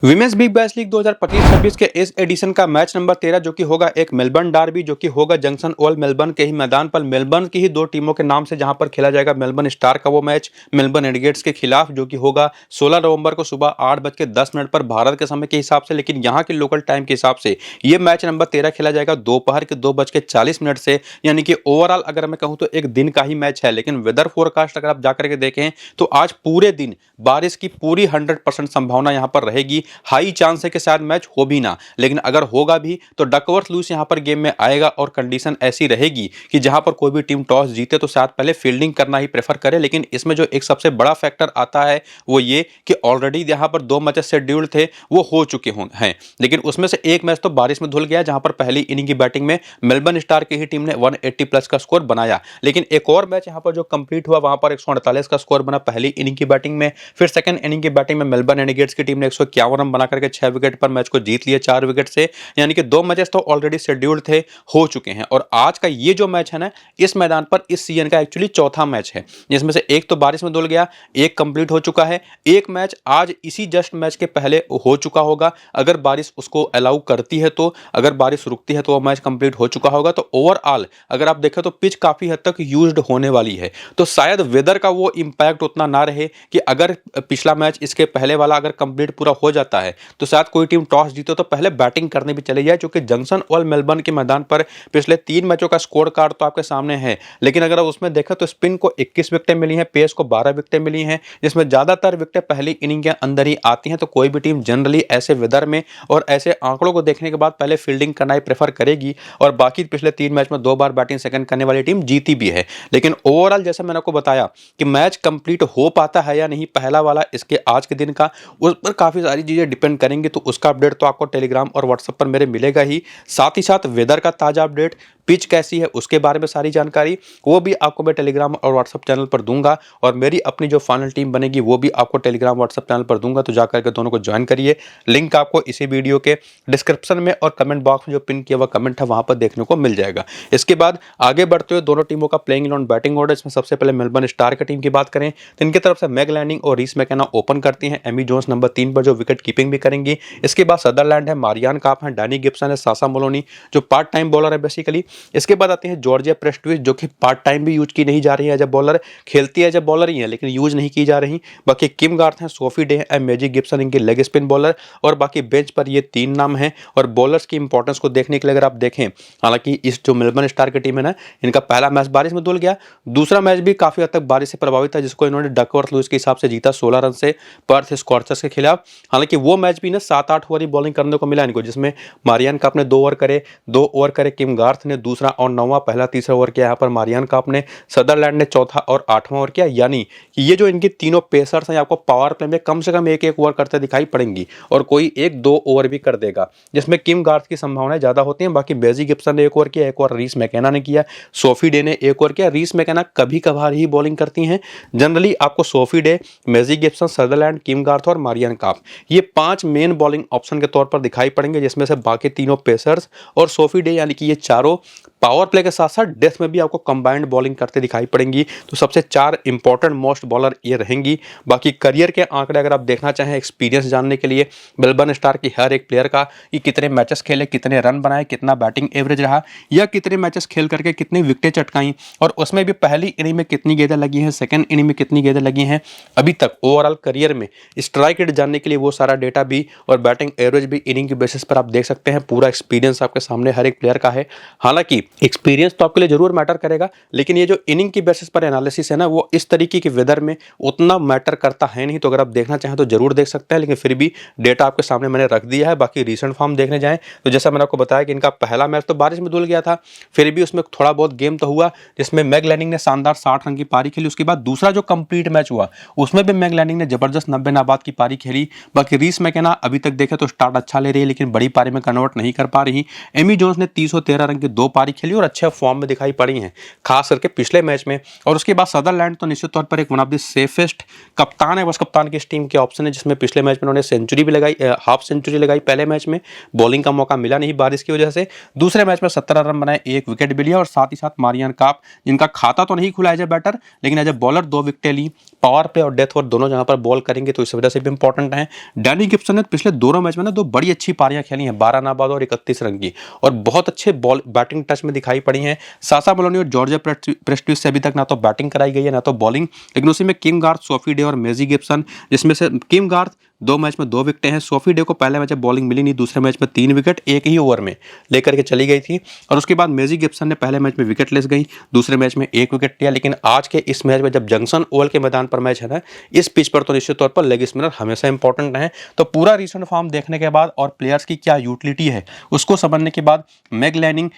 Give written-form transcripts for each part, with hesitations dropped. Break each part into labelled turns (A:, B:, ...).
A: Women's big bash league 2025-26 के इस addition का मैच नंबर 13 जो कि होगा एक मेलबर्न डार्बी जो कि होगा जंक्शन ओवल मेलबर्न के ही मैदान पर मेलबर्न की ही दो टीमों के नाम से जहां पर खेला जाएगा। मेलबर्न स्टार का वो मैच मेलबर्न रेनेगेड्स के खिलाफ जो कि होगा 16 नवंबर को सुबह 8:10 पर भारत के समय के हिसाब से, लेकिन यहाँ के लोकल टाइम के हिसाब से ये मैच नंबर 13 खेला जाएगा दोपहर के 2:40 से। यानी कि ओवरऑल अगर मैं कहूँ तो एक दिन का ही मैच है, लेकिन वेदर फोरकास्ट अगर आप जाकर के देखें तो आज पूरे दिन बारिश की पूरी 100% संभावना यहाँ पर रहेगी। हाई चांस है कि शायद मैच हो भी ना, लेकिन अगर होगा भी तो डकवर्थ लुईस यहां पर गेम में आएगा और कंडीशन ऐसी रहेगी कि जहां पर कोई भी टीम टॉस जीते तो शायद पहले फील्डिंग करना ही प्रेफर करे। लेकिन इसमें जो एक सबसे बड़ा फैक्टर आता है वो ये कि ऑलरेडी यहां पर 2 मैचेस शेड्यूल थे वो हो चुके हैं, लेकिन उसमें से एक मैच तो बारिश में धुल गया जहां पर पहली इनिंग की बैटिंग में मेलबर्न स्टार की ही टीम ने 180 प्लस का स्कोर बनाया। लेकिन एक और मैच यहां पर जो कंप्लीट हुआ वहां पर 148 का स्कोर बना पहली इनिंग की बैटिंग में। फिर सेकंड इनिंग की बैटिंग में मेलबर्न रेनेगेड्स की टीम ने 151 रन बना करके 6 विकेट पर मैच को जीत लिया 4 विकेट से। यानी कि 2 मैचेस तो ऑलरेडी शेड्यूल्ड थे, हो चुके हैं। और आज का ये जो मैच है ना, इस मैदान पर इस सीजन का एक्चुअली चौथा मैच है, जिसमें से एक तो बारिश में धुल गया, एक कंप्लीट हो चुका है, एक मैच आज इसी जस्ट मैच के पहले हो चुका होगा अगर बारिश उसको अलाउ करती है तो। अगर बारिश रुकती है तो वो मैच कंप्लीट हो चुका होगा। तो ओवरऑल अगर आप देखें तो पिच काफी हद तक यूज्ड होने वाली है, तो शायद वेदर का वो इंपैक्ट उतना ना रहे कि अगर पिछला मैच इसके पहले वाला अगर कंप्लीट पूरा हो जाता है तो शायद कोई टीम टॉस जीते तो पहले बैटिंग करने भी चले जाए। क्योंकि जंक्शन ओवल मेलबर्न के मैदान पर पिछले 3 मैचों का स्कोर कार्ड तो आपके सामने है, लेकिन अगर उसमें देखा तो स्पिन को 21 विकेटें मिली हैं, पेस को 12 विकेटें मिली हैं, जिसमें ज्यादातर विकेटें पहली इनिंग के अंदर ही आती हैं। तो कोई भी टीम जनरली ऐसे वेदर में और ऐसे आंकड़ों को देखने के बाद पहले फील्डिंग करना ही प्रेफर करेगी। और बाकी पिछले 3 मैच में 2 बार बैटिंग सेकंड करने वाली टीम जीती भी है। लेकिन ओवरऑल जैसा मैंने आपको बताया कि मैच कंप्लीट हो पाता है या नहीं पहला वाला इसके आज के दिन का, उस पर काफी सारी चीजें डिपेंड करेंगी। तो उसका अपडेट तो आपको टेलीग्राम और व्हाट्सएप पर मेरे मिलेगा ही, साथ ही साथ वेदर का ताजा अपडेट, पिच कैसी है उसके बारे में सारी जानकारी वो भी आपको मैं टेलीग्राम और व्हाट्सएप चैनल पर दूंगा। और मेरी अपनी जो फाइनल टीम बनेगी वो भी आपको टेलीग्राम व्हाट्सएप चैनल पर दूंगा, तो जाकर के दोनों को ज्वाइन करिए। लिंक आपको इसी वीडियो के डिस्क्रिप्शन में और कमेंट बॉक्स में जो पिन किया हुआ कमेंट है वहां पर देखने को मिल जाएगा। इसके बाद आगे बढ़ते हुए दोनों टीमों का प्लेइंग इलेवन बैटिंग ऑर्डर, इसमें सबसे पहले मेलबर्न स्टार की टीम की बात करें तो इनकी तरफ से मैग लैंडिंग और रीस मैकेना ओपन करती हैं। एमी जोन्स नंबर 3 पर जो विकेट कीपिंग भी करेंगी। इसके बाद सदरलैंड है, मारियान काप है, डैनी गिब्सन है, सासा मोलोनी जो पार्ट टाइम बॉलर है बेसिकली। इसके बाद आते हैं जॉर्जिया प्रेस्टविच जो कि पार्ट टाइम भी यूज की नहीं जा रही है एज ए बॉलर, खेलती है एज ए बॉलर ही है लेकिन यूज नहीं की जा रही। बाकी किम गार्थ हैं, सोफी डे है, मैजिक गिब्सन इनके लेग स्पिन बॉलर। और बाकी बेंच पर ये 3 नाम हैं। और बॉलर्स की इंपॉर्टेंस को देखने के लिए अगर आप देखें, हालांकि इस जो मेलबर्न स्टार की टीम है ना, इनका पहला मैच बारिश में धुल गया, दूसरा मैच भी काफी हद तक बारिश से प्रभावित था जिसको इन्होंने डकवर्थ लुईस के हिसाब से जीता 16 रन से पर्थ स्कॉर्चर्स के खिलाफ। हालांकि वो मैच भी ना 7-8 ओवर ही बॉलिंग करने को मिला इनको, जिसमें मारियान काप ने 2 ओवर करे, किम गार्थ ने दूसरा और 9वां पहला तीसरा ओवर किया यहाँ पर मारियान काप ने, सदरलैंड ने चौथा और 8वां ओवर किया। यानी कि ये जो इनकी तीनों पेसर्स हैं आपको पावर प्ले में कम से कम 1-1 ओवर करते दिखाई पड़ेंगी और कोई 1-2 ओवर भी कर देगा, जिसमें किम गार्थ की संभावनाएं ज्यादा होती हैं। बाकी मैजिक गिब्सन ने 1 ओवर किया, 1 ओवर रीस मैकेना ने किया, सोफी डे ने 1 ओवर किया। रीस मैकेना कभी कभार ही बॉलिंग करती हैं, जनरली आपको Sophie day, magic Gibson, Sutherland, Kim Garth और मारियान काप ये 5 मेन बॉलिंग ऑप्शन के तौर पर दिखाई पड़ेंगे, जिसमें से बाकी तीनों पेसर्स और सोफी डे यानी कि ये चारों पावर प्ले के साथ साथ डेथ में भी आपको कंबाइंड बॉलिंग करते दिखाई पड़ेंगी। तो सबसे 4 इंपॉर्टेंट मोस्ट बॉलर ये रहेंगी। बाकी करियर के आंकड़े अगर आप देखना चाहें, एक्सपीरियंस जानने के लिए मेलबर्न स्टार की हर एक प्लेयर का कि कितने मैचेस खेले, कितने रन बनाए, कितना बैटिंग एवरेज रहा, या कितने मैचेस खेल करके कितनी विकेटें चटकाई, और उसमें भी पहली इनिंग में कितनी गेंदें लगी हैं, सेकंड इनिंग में कितनी गेंदें लगी हैं अभी तक ओवरऑल करियर में, स्ट्राइक रेट जानने के लिए वो सारा डेटा भी और बैटिंग एवरेज भी इनिंग के बेसिस पर आप देख सकते हैं। पूरा एक्सपीरियंस आपके सामने हर एक प्लेयर का है। हालांकि एक्सपीरियंस तो आपके लिए जरूर मैटर करेगा, लेकिन ये जो इनिंग की बेसिस पर एनालिसिस है ना, वो इस तरीके के वेदर में उतना मैटर करता है नहीं। तो अगर आप देखना चाहें तो जरूर देख सकते हैं, लेकिन फिर भी डेटा आपके सामने मैंने रख दिया है। बाकी रीसेंट फॉर्म देखने जाएं तो जैसा मैंने आपको बताया कि इनका पहला मैच तो बारिश में धुल गया था, फिर भी उसमें थोड़ा बहुत गेम तो हुआ, जिसमें मैग लैंडिंग ने शानदार 60 रन की पारी खेली। उसके बाद दूसरा जो कंप्लीट मैच हुआ उसमें भी मैग लैंडिंग ने जबरदस्त 90 नाबाद की पारी खेली। बाकी रीस मैकेना अभी तक देखे तो स्टार्ट अच्छा ले रही है, लेकिन बड़ी पारी में कन्वर्ट नहीं कर पा रही। एमी जोन्स ने 313 रन की 2 पारी खेली और अच्छे फॉर्म में दिखाई पड़ी हैं, खास करके पिछले मैच में। और उसके बाद सदरलैंड तो निश्चित तौर पर एक वन ऑफ द सेफेस्ट कप्तान है, बस कप्तान की इस टीम के ऑप्शन है, जिसमें पिछले मैच में उन्होंने सेंचुरी भी लगाई, हाफ सेंचुरी लगाई पहले मैच में। बॉलिंग का मौका मिला नहीं बारिश की वजह से। दूसरे मैच में 17 रन बनाए, 1 विकेट भी लिया। और साथ ही साथ मारियन काप, जिनका खाता तो नहीं खुला एज ए बैटर, लेकिन एज ए बॉलर 2 विकेटें ली। पावर प्ले और डेथ ओवर दोनों जहां पर बॉल करेंगे तो इस वजह से भी इंपॉर्टेंट है। डैनी गिब्सन ने पिछले दोनों मैच में ना 2 बड़ी अच्छी पारियां खेली हैं, 12 नाबाद और 31 रन की, और बहुत अच्छे बॉल बैटिंग टच में दिखाई पड़ी हैं। सासा मोलोनी और जॉर्ज प्रेस्टिज से अभी तक ना तो बैटिंग कराई गई है ना तो बॉलिंग, लेकिन उसी में किम गार्थ, सोफी डे और मेजी गिब्सन, जिसमें से किम गार्थ 2 मैच में 2 विकेटें हैं। सोफी डे को पहले मैच में बॉलिंग मिली नहीं, दूसरे मैच में 3 विकेट एक ही ओवर में लेकर के चली गई थी। और उसके बाद मेजी गिब्सन ने पहले मैच में विकेट लेस गई, दूसरे मैच में 1 विकेट लिया। लेकिन आज के इस मैच में जब जंक्शन ओवल के मैदान पर मैच है ना, इस पिच पर तो निश्चित तौर पर लेग स्पिनर हमेशा इंपॉर्टेंट है। तो पूरा रिसेंट फॉर्म देखने के बाद और प्लेयर्स की क्या यूटिलिटी है उसको समझने के बाद Meg Lanning,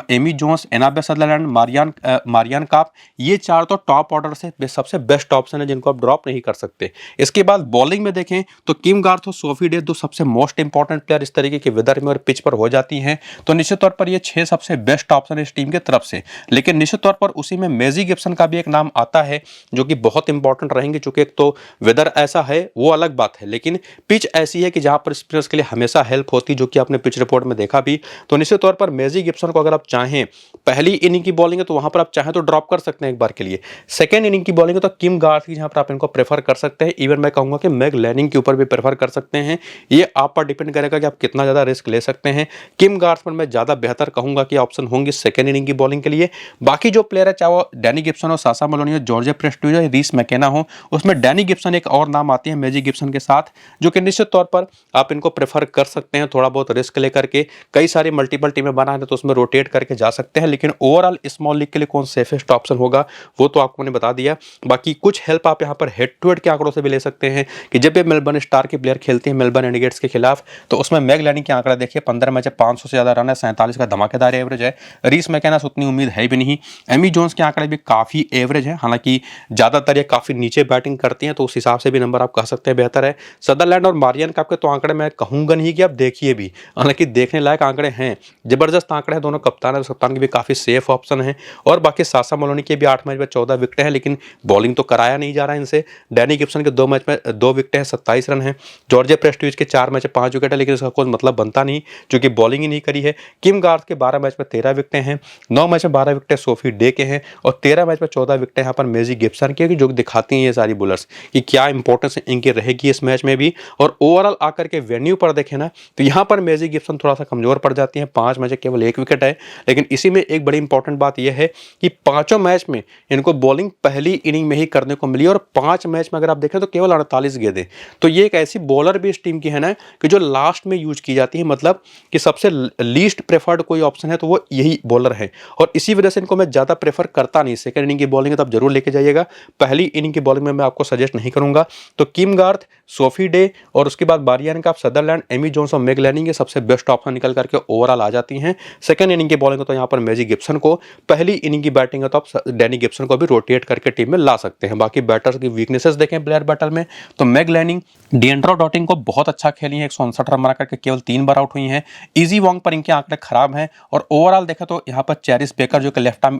A: Amy Jones, Annabel Sutherland, Marizanne Kapp, ये 4 तो टॉप ऑर्डर से सबसे बेस्ट ऑप्शन है जिनको आप ड्रॉप नहीं कर सकते। इसके बाद बॉलिंग में देखें तो किम गार्थ और सोफी डे 2 सबसे मोस्ट इंपॉर्टेंट प्लेयर इस तरीके के वेदर में और पिच पर हो जाती हैं, तो निश्चित तौर पर ये 6 सबसे बेस्ट ऑप्शन है इस टीम की तरफ से। लेकिन निश्चित तौर पर उसी में मेजी गिब्सन का भी एक नाम आता है जो कि बहुत इंपॉर्टेंट रहेंगे, चूंकि एक तो वेदर ऐसा है वो अलग बात है, लेकिन पिच ऐसी है कि जहां पर स्पिनर्स के लिए हमेशा हेल्प होती, जो कि आपने पिच रिपोर्ट में देखा भी। तो निश्चित तौर पर मेजी गिब्सन को अगर आप चाहें, पहली इनिंग की बॉलिंग है तो वहां पर आप चाहें तो ड्रॉप कर सकते हैं एक बार के लिए। सेकेंड इनिंग की बॉलिंग है तो किम गार्थ की जहां पर आप इनको प्रेफर कर सकते हैं। इवन मैं कहूंगा कि मेग लैनिंग के ऊपर भी प्रेफर कर सकते हैं। ये आप पर डिपेंड करेगा कि आप कितना ज्यादा रिस्क ले सकते हैं। किम गार्थ पर मैं ज्यादा बेहतर कहूंगा कि ऑप्शन होंगे सेकेंड इनिंग की बॉलिंग के लिए। बाकी जो प्लेयर है, चाहे वो डैनी गिब्सन हो, सासा मोलोनी हो, जॉर्ज प्रेस्टिज हो, रीस मैकेना हो, उसमें डैनी गिब्सन एक और नाम आती है मेजी गिब्सन के साथ, जो कि निश्चित तौर पर आप इनको प्रेफर कर सकते हैं। थोड़ा बहुत रिस्क लेकर के कई सारी मल्टीपल टीमें बना है तो उसमें रोटेट करके जा सकते हैं, लेकिन ओवरऑल स्मॉल लीग के लिए कौन सेफेस्ट ऑप्शन होगा वो तो आपको मैंने बता दिया। बाकी कुछ हेल्प आप यहाँ पर हेड टू हेड के आंकड़ों से भी ले सकते हैं कि जब ये मेलबर्न स्टार के प्लेयर खेलते हैं मेलबर्न रेनेगेड्स के खिलाफ, तो उसमें मेग लैनिंग के आंकड़ा देखिए, 15 मैच 500 से ज्यादा रन है, 47 का धमाकेदार एवरेज है। रीस मैकेना उतनी उम्मीद है भी नहीं। एमी जोन्स के आंकड़े भी काफी एवरेज है, हालांकि ज्यादातर ये काफी नीचे बैटिंग करती हैं तो उस हिसाब से भी नंबर आप कह सकते हैं बेहतर है। सदरलैंड और मारियन काप के तो आंकड़े मैं कहूंगा नहीं कि आप देखिए भी, हालांकि देखने लायक आंकड़े हैं, जबरदस्त आंकड़े हैं। दोनों कप्तान है, कप्तान के भी काफी सेफ ऑप्शन है। और बाकी सासा मोलोनी के भी 8 मैच में 14 विकेट हैं, लेकिन बॉलिंग तो कराया नहीं जा रहा है इनसे। डैनी गिब्सन के 2 मैच में 2 विकेट हैं, 27 रन है। जॉर्ज प्रेस्टिज के 4 मैच में 5 विकेट है, लेकिन इसका कोई मतलब बनता नहीं क्योंकि बॉलिंग ही नहीं करी है। किम गार्थ के 12 मैच में 13 विकेट हैं, 9 मैच में 12 विकेट सोफी डे के हैं, और 13 मैच में 14 विकेट यहाँ पर मेजी गिब्सन के, जो दिखाती हैं ये सारी बॉलर्स कि क्या इंपॉर्टेंस इनकी रहेगी इस मैच में भी। और ओवरऑल आकर के वेन्यू पर देखें ना तो यहाँ पर मेजी गिब्सन थोड़ा सा कमजोर पड़ जाती है। 5 मैच केवल 1 विकेट है, लेकिन इसी में एक बड़ी इंपॉर्टेंट बात यह है कि 5 मैच में इनको बॉलिंग पहली इनिंग में ही करने को मिली, और 5 मैच में अगर आप देखें तो केवल 48 गेंदें। तो ये एक ऐसी बॉलर भी इस टीम की है ना कि जो लास्ट में यूज की जाती है, मतलब कि सबसे लीस्ट प्रेफर्ड कोई ऑप्शन है तो वो यही बॉलर है, और इसी वजह से इनको मैं ज्यादा प्रेफर करता नहीं। सेकंड इनिंग की बॉलिंग है तो आप जरूर लेके जाइएगा, पहली इनिंग की बॉलिंग में मैं आपको सजेस्ट नहीं करूंगा। तो किम गार्थ, सोफी डे और उसके बाद मारियन काप, सदरलैंड, एमी जोन्स और मेग लैनिंग ये सबसे बेस्ट ऑप्शन निकल करके ओवरऑल आ जाती हैं। सेकंड इनिंग की बॉलिंग है तो यहाँ पर मेजी गिब्सन को, पहली इनिंग की बैटिंग है तो आप डैनी गिब्सन को भी रोटेट करके टीम में ला सकते हैं। बाकी बैटर्स की वीकनेसेस देखें प्लेयर बैटल में तो मेग लैनिंग डिएंड्रो डॉटिंग को बहुत अच्छा खेली है, 159 रन बना करके केवल 3 बार आउट हुई हैं। इजी वॉन्ग पर इनके आंकड़े खराब हैं, और ओवरऑल देखें तो यहाँ पर चेरिस बेकर जो कि लेफ्ट आर्म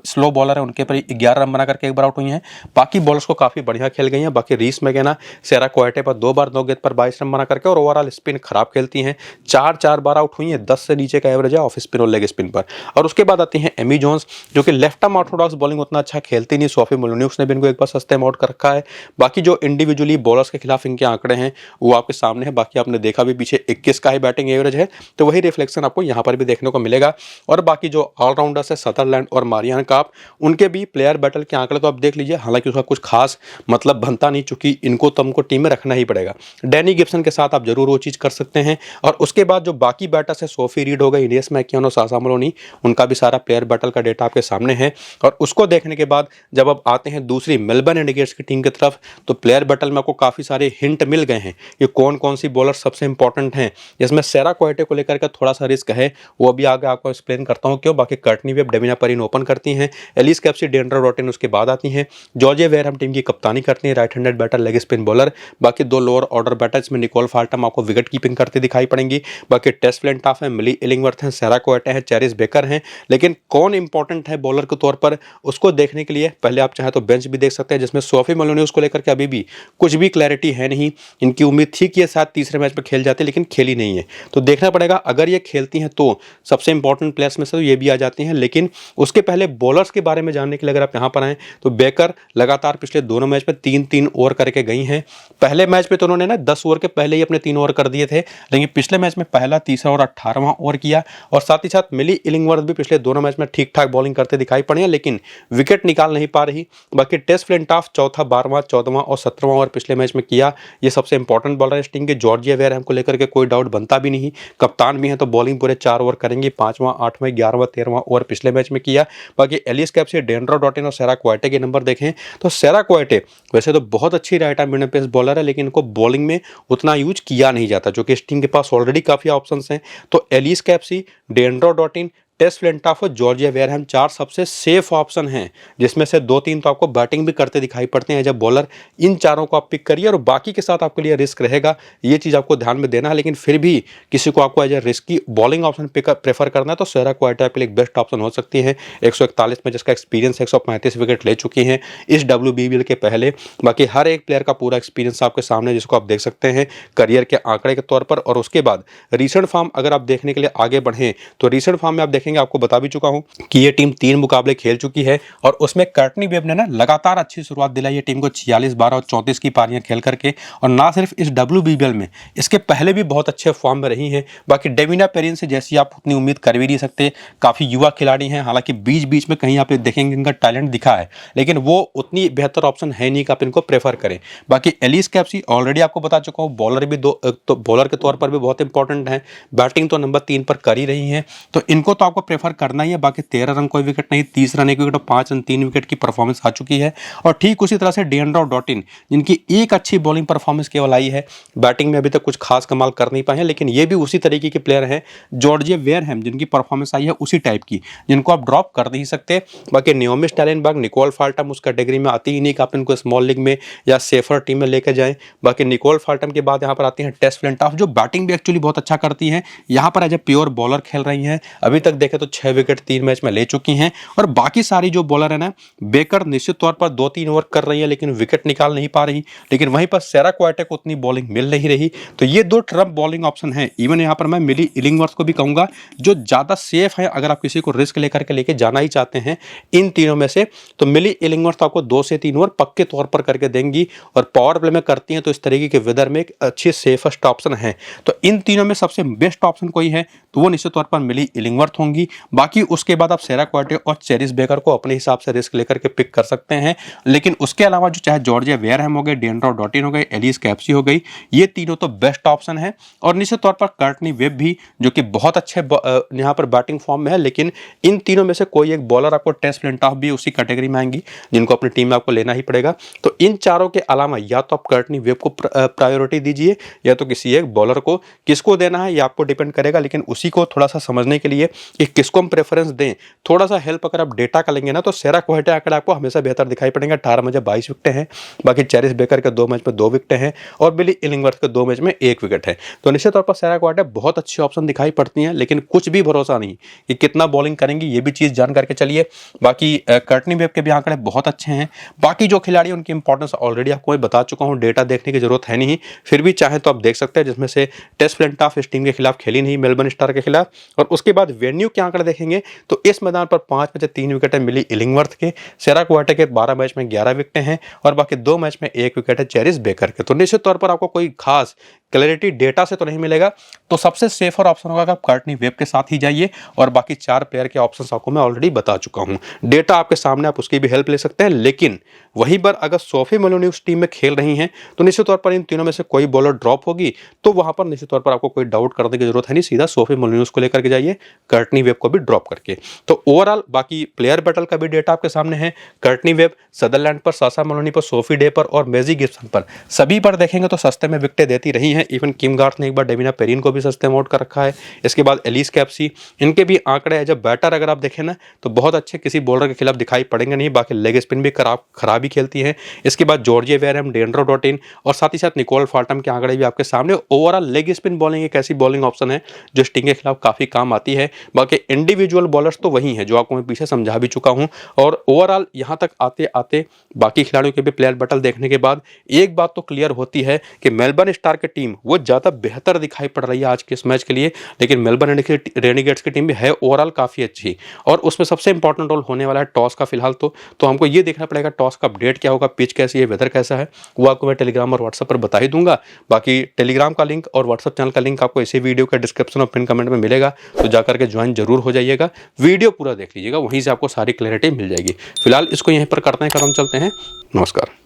A: स्लो बॉलर है उनके पर 11 रन बना करके 1 बार आउट हुई हैं। बाकी बॉलर्स को काफी बढ़िया खेल गई हैं। बाकी रीस मैकेना, सेरा क्वाटे पर 2 बार 9 गेंद पर 22 रन बना करके, और ओवरऑल स्पिन खराब खेलती हैं, 4 बार आउट हुई हैं, 10 से नीचे का एवरेज है ऑफ स्पिन और लेग स्पिन पर। और उसके बाद आती हैं एमी जोन्स जो कि लेफ्ट आर्म ऑर्थोडॉक्स बॉलिंग उतना अच्छा खेलती नहीं, सोफी मोलोनी ने भी इनको एक बार सस्ते में आउट कर रखा है। बाकी जो इंडिविजुअली बॉलर्स के खिलाफ इनके आंकड़े हैं वो आपके सामने है। बाकी आपने देखा भी पीछे 21 का ही बैटिंग एवरेज है, तो वही रिफ्लेक्शन आपको यहाँ पर भी देखने को मिलेगा। और बाकी जो ऑलराउंडर्स है सदरलैंड और मारियन काप, उनके भी प्लेयर बैटल के आंकड़े तो आप देख लीजिए, हालांकि उसका कुछ खास मतलब बनता नहीं चूंकि इनको तो हमको टीम में रखना ही पड़ेगा। डैनी गिब्सन के साथ आप जरूर वो चीज कर सकते हैं। और उसके बाद जो बाकी बैटर्स है, सोफी रीड हो गई, रीस मैकेना और सासा मोलोनी, उनका भी सारा प्लेयर बैटल का डेटा आपके सामने है। और उसको देखने के बाद जब आप आते हैं दूसरी मेलबर्न रेनेगेड्स की टीम की तरफ, तो प्लेयर बैटल में आपको काफी सारे हिंट मिल गए हैं कि कौन कौन सी बॉलर सबसे इंपॉर्टेंट हैं, जिसमें सेरा कोएटे को लेकर के थोड़ा सा रिस्क है, वो भी आगे आपको एक्सप्लेन करता हूँ क्यों। बाकी कर्टनी वेब, डेविना परिन ओपन करती हैं, एलिस कैप्सी, डेंड्रा डॉटिन उसके बाद आती हैं, जॉर्जिया वेयरहैम टीम की कप्तानी करती हैं, right handed batter, leg spin bowler. बाकी 2 लोअर ऑर्डर बैटर इसमें निकोल फाल्टम आपको विकेट कीपिंग करते दिखाई पड़ेंगी। बाकी टेस्ट फ्लिंटॉफ है, मिली इलिंगवर्थ हैं, सेरा कोएटे हैं, चेरिस बेकर हैं। लेकिन कौन इंपॉर्टेंट है बॉलर के तौर पर, उसको देखने के लिए पहले आप चाहें तो बेंच भी देख सकते हैं, जिसमें सोफी मेलोनियस को लेकर के अभी भी कुछ भी क्लैरिटी है नहीं। इनकी उम्मीद थी कि ये शायद तीसरे मैच में खेल जाते, लेकिन खेली नहीं है, तो देखना पड़ेगा। अगर ये खेलती हैं तो सबसे इंपॉर्टेंट प्लेयर्स में से तो ये भी आ जाती हैं। लेकिन उसके पहले बॉलर्स के बारे में जानने के लिए अगर आप यहाँ पर आएँ तो बेकर लगातार पिछले दोनों मैच में 3-3 ओवर करके गई हैं। पहले मैच में तो उन्होंने ना 10 ओवर के पहले ही अपने 3 ओवर कर दिए थे, लेकिन पिछले मैच में पहला, तीसरा और 18वां ओवर किया। और साथ ही साथ मिली इलिंगवर्थ भी पिछले दोनों मैच में ठीक ठाक बॉलिंग करते दिखाई पड़े हैं, लेकिन विकेट निकाल नहीं पा रही। बाकी टेस्ट फ्लिंटॉफ चौथा, 12वां, 14वां और 17वां ओवर पिछले मैच में किया। ये सबसे इंपॉर्टेंट बॉलर है इस टीम के। जॉर्जिया वेयरहैम को लेकर के कोई डाउट बनता भी नहीं, कप्तान भी है तो बॉलिंग पूरे 4 ओवर करेंगे, 5वां, 8वां, 11वां, 13वां ओवर पिछले मैच में किया। बाकी एलिस कैप्सी, डेंड्रा डॉटिन और सेरा कोएटे के नंबर देखें तो सेरा कोएटे वैसे तो बहुत अच्छी right arm medium pace bowler है, लेकिन इनको बॉलिंग में उतना यूज किया नहीं जाता, जो कि इस टीम के पास ऑलरेडी काफी ऑप्शंस हैं। तो Alice Capsey, Deandra Dottin, Tess Flintoff और जॉर्जिया वेयरहैम 4 सबसे सेफ ऑप्शन हैं, जिसमें से 2-3 तो आपको बैटिंग भी करते दिखाई पड़ते हैं जब बॉलर। इन चारों को आप पिक करिए और बाकी के साथ आपके लिए रिस्क रहेगा, ये चीज़ आपको ध्यान में देना है। लेकिन फिर भी किसी को आपको as a risky bowling option prefer करना है तो सेरा कोएटे आपके लिए एक बेस्ट ऑप्शन हो सकती है। 141 में जिसका एक्सपीरियंस, 135 विकेट ले चुकी हैं इस WBBL के पहले। बाकी हर एक प्लेयर का पूरा एक्सपीरियंस आपके सामने, जिसको आप देख सकते हैं करियर के आंकड़े के तौर पर। और उसके बाद रिसेंट फॉर्म अगर आप देखने के लिए आगे बढ़ें तो रिसेंट फॉर्म में आप देखेंगे, आपको बता भी चुका हूं कि ये टीम 3 मुकाबले खेल चुकी है और उसमें कर्टनी वेब ने ना लगातार अच्छी शुरुआत दिलाई है टीम को, 46, 12 और 34 की पारियां खेल करके। और ना सिर्फ इस WBBL में, इसके पहले भी बहुत अच्छे फॉर्म में रही हैं। बाकी डेविना पेरिन से जैसी आप उतनी उम्मीद कर भी नहीं सकते, काफी युवा खिलाड़ी हैं, हालांकि बीच बीच में कहीं आप देखेंगे इनका टैलेंट दिखा है, लेकिन वो उतनी बेहतर ऑप्शन है नहीं कि आप इनको प्रेफर करें। बाकी एलिस कैप्सी ऑलरेडी आपको बता चुका हूँ, बॉलर भी तो बॉलर के तौर पर भी बहुत इंपॉर्टेंट है, बैटिंग तो नंबर 3 पर कर ही रही है, तो इनको तो आपको प्रेफर करना ही है। बाकी 13 रन कोई विकेट नहीं, 30 रन 1 विकेट और 5 रन 3 विकेट की परफॉर्मेंस आ चुकी है। और ठीक उसी तरह से डेंड्रा डॉटिन, जिनकी एक अच्छी बॉलिंग परफॉर्मेंस केवल आई है, बैटिंग में अभी तक कुछ खास कमाल कर नहीं पाए हैं, लेकिन ये भी उसी तरीके के प्लेयर हैं। जॉर्जिया वेयरहैम, जिनकी परफॉर्मेंस आई है उसी टाइप की, जिनको आप ड्रॉप कर नहीं सकते। बाकी नियोमी स्टेलेनबर्ग, निकोल फाल्टम उस कैटेगरी में आती ही नहीं कि आप इनको स्मॉल लीग में या सेफर टीम में लेकर जाएं। बाकी निकोल फाल्टम के बाद यहाँ पर आती हैं टेस्ट फ्लिंटॉफ, जो बैटिंग भी एक्चुअली बहुत अच्छा करती हैं, यहाँ पर एज ए प्योर बॉलर खेल रही हैं। अभी तक देखें तो 6 विकेट 3 मैच में ले चुकी हैं। और बाकी सारी जो बॉलर है ना, बेकर निश्चित तौर पर 2-3 ओवर कर रही है, लेकिन विकेट निकाल नहीं पा रही। लेकिन वहीं पर सेरा कोएटे को उतनी बॉलिंग मिल नहीं रही, तो ये 2 ट्रम्प बॉलिंग ऑप्शन हैं। इवन यहाँ पर मैं मिली इलिंगवर्थ को भी कहूंगा, जो ज्यादा सेफ है अगर आप किसी को रिस्क लेके जाना ही चाहते हैं इन तीनों में से, तो मिली इलिंगवर्थ आपको 2 से 3 ओवर पक्के तौर पर करके देंगी। और पावर प्ले में करती हैं तो इस तरीके के वेदर में एक अच्छी सेफेस्ट ऑप्शन है। तो इन तीनों में सबसे बेस्ट ऑप्शन कोई है तो वो निश्चित तौर पर मिली इलिंगवर्थ होंगी। बाकी उसके बाद आप सेरा कोएटे और चेरिस बेकर को अपने हिसाब से रिस्क लेकर के पिक कर सकते हैं। लेकिन उसके अलावा जो चाहे जॉर्जिया वेयरहैम हो गए, डेंड्रा डॉटिन हो गए, एलिस कैप्सी हो गई, ये तीनों तो बेस्ट ऑप्शन है। और निश्चित तौर पर कर्टनी वेब भी, जो कि बहुत अच्छे यहाँ पर बैटिंग फॉर्म में है। लेकिन इन तीनों में से कोई एक बॉलर, आपको टेस्ट फ्लिंटॉफ भी उसी कैटेगरी में आएंगी, जिनको अपनी टीम में आपको लेना ही पड़ेगा। तो इन चारों के अलावा या तो आप कर्टनी वेब को प्रायोरिटी दीजिए, या तो किसी एक बॉलर को। किसको देना है ये आपको डिपेंड करेगा, लेकिन उसी को थोड़ा सा समझने के लिए कि किसको हम प्रेफरेंस दें, थोड़ा सा हेल्प अगर आप डेटा का लेंगे ना, तो सेरा कोएटे आंकड़े आपको हमेशा बेहतर दिखाई पड़ेंगे। 18 मैच 22 विकेट हैं। बाकी चेरिस बेकर के 2 मैच में 2 विकेट हैं और बिली इलिंगवर्थ के 2 मैच में 1 विकेट है। तो निश्चित तौर पर सेरा कोएटे बहुत अच्छी ऑप्शन दिखाई पड़ती हैं, लेकिन कुछ भी भरोसा नहीं कि कितना बॉलिंग करेंगी, ये भी चीज जान करके चलिए। बाकी कर्टनी वेब के भी आंकड़े बहुत अच्छे हैं। बाकी जो खिलाड़ी, उनकी इंपॉर्टेंस ऑलरेडी आपको मैं बता चुका हूँ, डेटा देखने की जरूरत है नहीं, फिर भी चाहे तो आप देख सकते हैं, जिसमें से टेस्ट फ्लिंटॉफ इस टीम के खिलाफ खेली नहीं, मेलबर्न स्टार के खिलाफ। और उसके बाद वेन्यू के आंकड़े देखेंगे तो इस मैदान पर 5 में से 3 विकेट मिली इलिंगवर्थ के, सेरा कोएटे के 12 मैच में 11 विकेट हैं और बाकी 2 मैच में 1 विकेट है चेरिस बेकर के। तो निश्चित तौर पर आपको कोई खास क्लैरिटी डेटा से तो नहीं मिलेगा, तो सबसे सेफर ऑप्शन होगा कि आप कर्टनी वेब के साथ ही जाइए। और बाकी 4 प्लेयर के ऑप्शंस आपको मैं ऑलरेडी बता चुका हूं, डेटा आपके सामने, आप उसकी भी हेल्प ले सकते हैं। लेकिन वहीं पर अगर सोफी मेलोनी उस टीम में खेल रही हैं तो निश्चित तौर पर इन तीनों में से कोई बॉलर ड्रॉप होगी, तो वहां पर निश्चित तौर पर आपको कोई डाउट करने की जरूरत है नहीं, सीधा सोफी मेलोनी को लेकर के जाइए, कर्टनी वेब को भी ड्रॉप करके। तो ओवरऑल बाकी प्लेयर बैटल का भी डेटा आपके सामने है। कर्टनी वेब सदरलैंड पर, साशा मोलोनी पर, सोफी डे पर और मैजी गिब्सन पर, सभी पर देखेंगे तो सस्ते में विकेटें देती रही हैं। इवन किम गार्थ ने एक बार डेविना पेरिन को भी सस्ते में आउट कर रखा है। इसके बाद एलिस कैप्सी, इनके भी आंकड़े एज अ बैटर अगर आप देखें ना तो बहुत अच्छे किसी बॉलर के खिलाफ दिखाई पड़ेंगे नहीं। बाकी लेग स्पिन भी खराब ही खेलती है। इसके बाद जॉर्जिया वेरहम, डेंड्रो डॉटिन और साथ ही साथ निकोल फाल्टम के आंकड़े भी आपके सामने। ओवरऑल लेग स्पिन बॉलिंग एक ऐसी बॉलिंग ऑप्शन है जो स्टिंग के खिलाफ काफी काम आती है। बाकी इंडिविजुअल बॉलर्स तो वही है जो आपको मैं पीछे समझा भी चुका हूं। और ओवरऑल यहां तक आते आते बाकी खिलाड़ियों के भी प्लेयर बैटल देखने के बाद एक बात तो क्लियर होती है कि मेलबर्न स्टार की टीम वो ज्यादा बेहतर दिखाई पड़ रही है आज के इस मैच के लिए। लेकिन मेलबर्न रेनिगेट्स की टीम भी है ओवरऑल काफी अच्छी, और उसमें सबसे इंपॉर्टेंट रोल होने वाला है टॉस का फिलहाल। तो हमको ये देखना पड़ेगा टॉस का अपडेट क्या होगा, पिच कैसी है, वेदर कैसा है, वो आपको मैं टेलीग्राम और व्हाट्सएप पर बता ही दूंगा। बाकी टेलीग्राम का लिंक और व्हाट्सएप चैनल का लिंक आपको इसी वीडियो के डिस्क्रिप्शन और पिन कमेंट में मिलेगा, तो जाकर के ज्वाइन जरूर हो जाइएगा। वीडियो पूरा देख लीजिएगा, वहीं से आपको सारी क्लैरिटी मिल जाएगी। फिलहाल इसको यहीं पर करते हैं, खत्म, चलते हैं, नमस्कार।